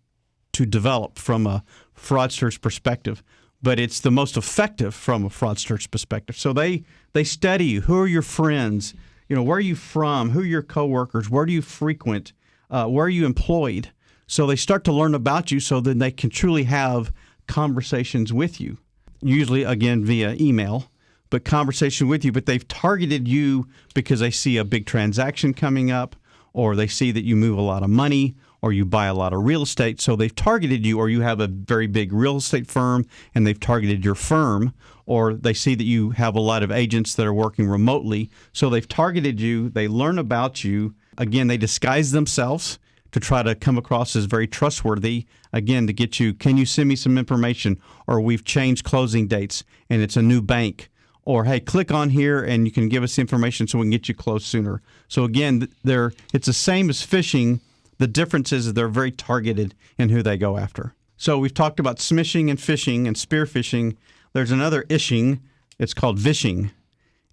to develop from a fraudster's perspective, but it's the most effective from a fraudster's perspective. So they study you. Who are your friends? Where are you from? Who are your coworkers? Where do you frequent? Where are you employed? So they start to learn about you, so then they can truly have conversations with you, usually, again, via email, but conversation with you. But they've targeted you because they see a big transaction coming up, or they see that you move a lot of money, or you buy a lot of real estate. So they've targeted you, or you have a very big real estate firm and they've targeted your firm, or they see that you have a lot of agents that are working remotely. So they've targeted you. They learn about you. Again, they disguise themselves to try to come across as very trustworthy, again, to get you, can you send me some information? Or we've changed closing dates and it's a new bank. Or, hey, click on here and you can give us information so we can get you closed sooner. So again, it's the same as phishing. The difference is they're very targeted in who they go after. So we've talked about smishing and phishing and spear phishing. There's another ishing. It's called vishing,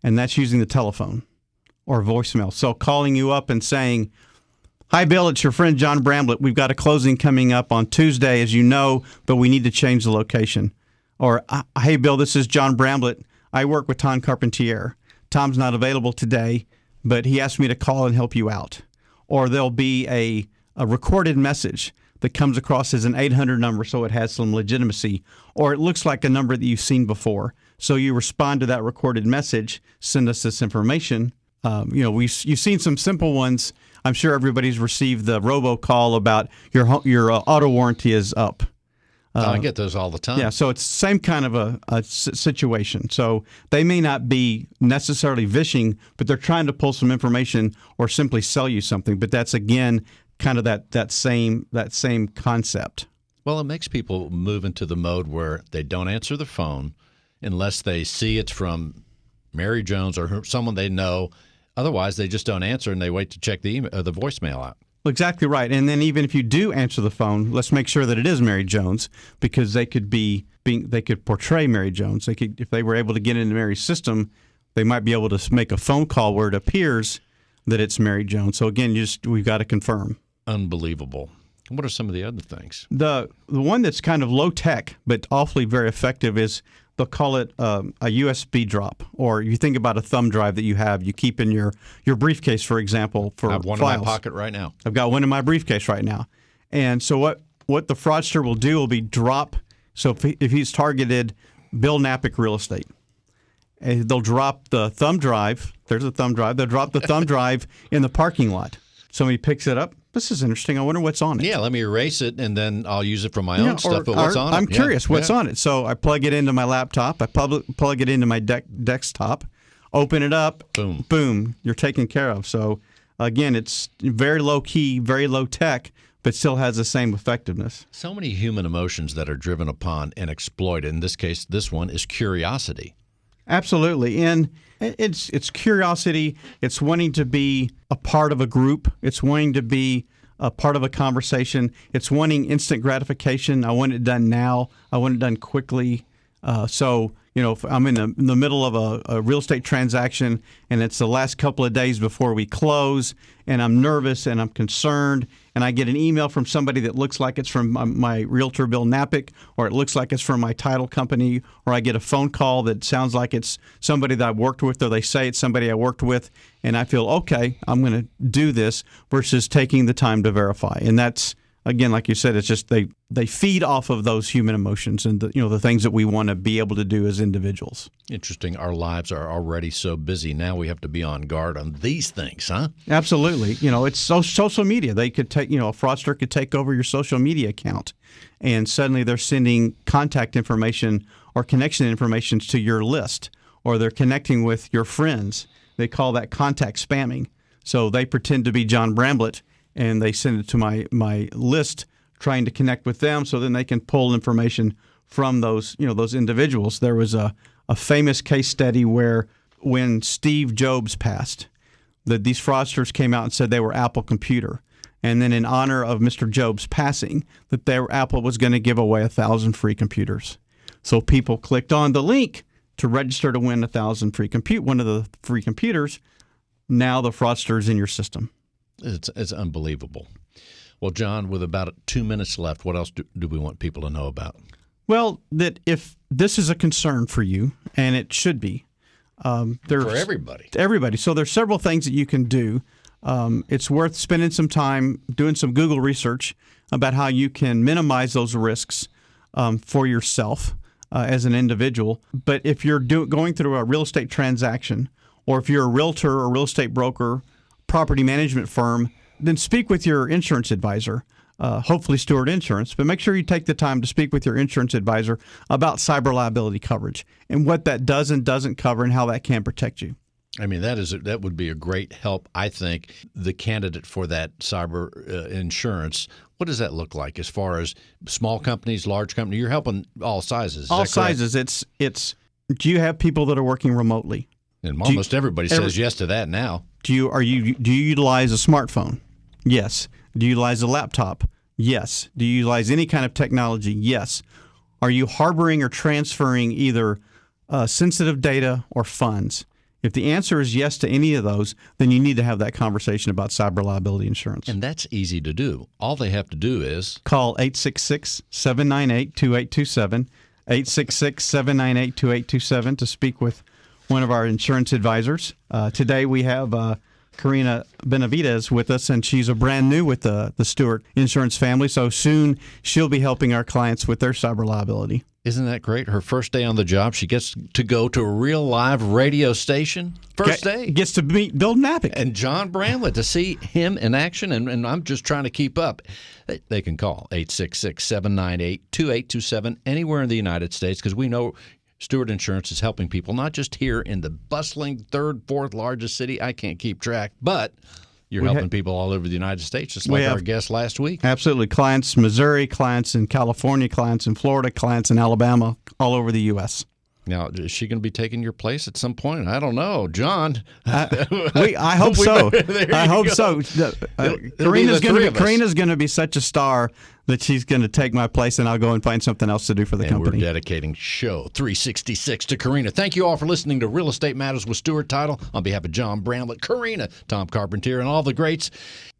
and that's using the telephone or voicemail. So calling you up and saying, hi, Bill, it's your friend John Bramblett. We've got a closing coming up on Tuesday, as you know, but we need to change the location. Or, hey, Bill, this is John Bramblett. I work with Tom Carpentier. Tom's not available today, but he asked me to call and help you out. Or there'll be a recorded message that comes across as an 800 number, so it has some legitimacy. Or it looks like a number that you've seen before. So you respond to that recorded message, send us this information. You've seen some simple ones. I'm sure everybody's received the robocall about your auto warranty is up. I get those all the time. Yeah, so it's the same kind of a situation. So they may not be necessarily vishing, but they're trying to pull some information or simply sell you something. But that's, again, kind of that same concept. Well, it makes people move into the mode where they don't answer the phone unless they see it's from Mary Jones or someone they know. Otherwise, they just don't answer and they wait to check the voicemail out. Exactly right. And then even if you do answer the phone, let's make sure that it is Mary Jones, because they could portray Mary Jones. If they were able to get into Mary's system, they might be able to make a phone call where it appears that it's Mary Jones. So again, we've got to confirm. Unbelievable. What are some of the other things? The one that's kind of low tech but awfully very effective is they'll call it a USB drop, or you think about a thumb drive that you keep in your briefcase, for example, for I have one files. in my pocket right now. I've got one in my briefcase right now. And so what the fraudster will do will be drop. So if he's targeted Bill Napick Real Estate, and they'll drop the thumb drive. There's a thumb drive. They'll drop the thumb drive in the parking lot. Somebody picks it up. This is interesting. I wonder what's on it. Yeah, let me erase it, and then I'll use it for my own stuff. But what's on it? I'm curious what's on it. So I plug it into my laptop. I plug it into my desktop. Open it up. Boom. Boom. You're taken care of. So, again, it's very low key, very low tech, but still has the same effectiveness. So many human emotions that are driven upon and exploited. In this case, this one is curiosity. Absolutely. And it's curiosity. It's wanting to be a part of a group. It's wanting to be a part of a conversation. It's wanting instant gratification. I want it done now. I want it done quickly. If I'm in the middle of a real estate transaction and it's the last couple of days before we close, and I'm nervous and I'm concerned, and I get an email from somebody that looks like it's from my realtor, Bill Napick, or it looks like it's from my title company, or I get a phone call that sounds like it's somebody that I've worked with, or they say it's somebody I worked with, and I feel, okay, I'm going to do this, versus taking the time to verify. And that's, again, like you said, it's just they feed off of those human emotions and the things that we want to be able to do as individuals. Interesting. Our lives are already so busy. Now we have to be on guard on these things, huh? Absolutely. It's social media. They could take, a fraudster could take over your social media account, and suddenly they're sending contact information or connection information to your list, or they're connecting with your friends. They call that contact spamming. So they pretend to be John Bramlett, and they send it to my list, trying to connect with them, so then they can pull information from those individuals. There was a famous case study where when Steve Jobs passed, these fraudsters came out and said they were Apple Computer. And then in honor of Mr. Jobs passing, that Apple was going to give away 1,000 free computers. So people clicked on the link to register to win 1,000 one of the free computers. Now the fraudster is in your system. It's unbelievable. Well, John, with about 2 minutes left, what else do we want people to know about? Well, that if this is a concern for you, and it should be. For everybody. Everybody. So there's several things that you can do. It's worth spending some time doing some Google research about how you can minimize those risks for yourself as an individual. But if you're going through a real estate transaction, or if you're a realtor or real estate broker, property management firm, then speak with your insurance advisor, hopefully Steward Insurance. But make sure you take the time to speak with your insurance advisor about cyber liability coverage and what that does and doesn't cover and how that can protect you. I mean, that would be a great help, I think. The candidate for that cyber insurance, what does that look like as far as small companies, large companies? You're helping all sizes. All sizes. It's. Do you have people that are working remotely? And almost everybody says yes to that now. Do you utilize a smartphone? Yes. Do you utilize a laptop? Yes. Do you utilize any kind of technology? Yes. Are you harboring or transferring either sensitive data or funds? If the answer is yes to any of those, then you need to have that conversation about cyber liability insurance. And that's easy to do. All they have to do is call 866-798-2827, 866-798-2827 to speak with one of our insurance advisors. Today we have Karina Benavides with us, and she's a brand new with the Stewart Insurance family. So soon she'll be helping our clients with their cyber liability. Isn't that great? Her first day on the job, she gets to go to a real live radio station. First day. Gets to meet Bill Napick. And John Bramlett, to see him in action, and I'm just trying to keep up. They can call 866-798-2827 anywhere in the United States, because we know Steward Insurance is helping people, not just here in the bustling third, fourth largest city. I can't keep track, but you're helping people all over the United States, just like our guest last week. Absolutely. Clients in Missouri, clients in California, clients in Florida, clients in Alabama, all over the U.S. Now, is she going to be taking your place at some point? I don't know. John. I hope so. I hope so. Karina's going to be such a star that she's going to take my place, and I'll go and find something else to do for the company. We're dedicating show 366 to Karina. Thank you all for listening to Real Estate Matters with Stewart Title. On behalf of John Bramlett, Karina, Tom Carpentier, and all the greats,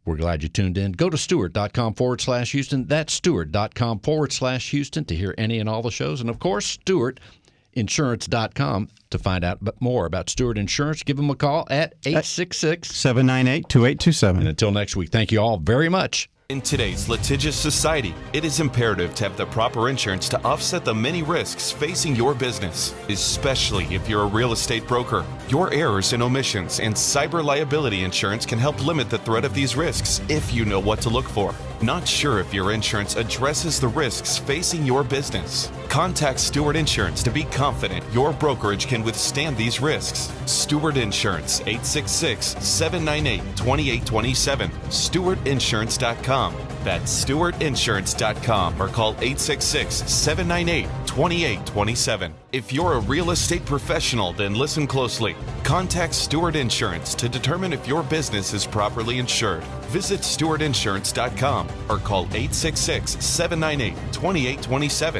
we're glad you tuned in. Go to Stewart.com/Houston. That's Stewart.com/Houston to hear any and all the shows. And, of course, StewartInsurance.com to find out more about Steward Insurance. Give them a call at 866-798-2827. And until next week, thank you all very much. In today's litigious society, it is imperative to have the proper insurance to offset the many risks facing your business, especially if you're a real estate broker. Your errors and omissions and cyber liability insurance can help limit the threat of these risks if you know what to look for. Not sure if your insurance addresses the risks facing your business? Contact Steward Insurance to be confident your brokerage can withstand these risks. Steward Insurance, 866-798-2827. StewardInsurance.com. That's StewardInsurance.com, or call 866-798-2827. If you're a real estate professional, then listen closely. Contact Steward Insurance to determine if your business is properly insured. Visit StewardInsurance.com or call 866-798-2827.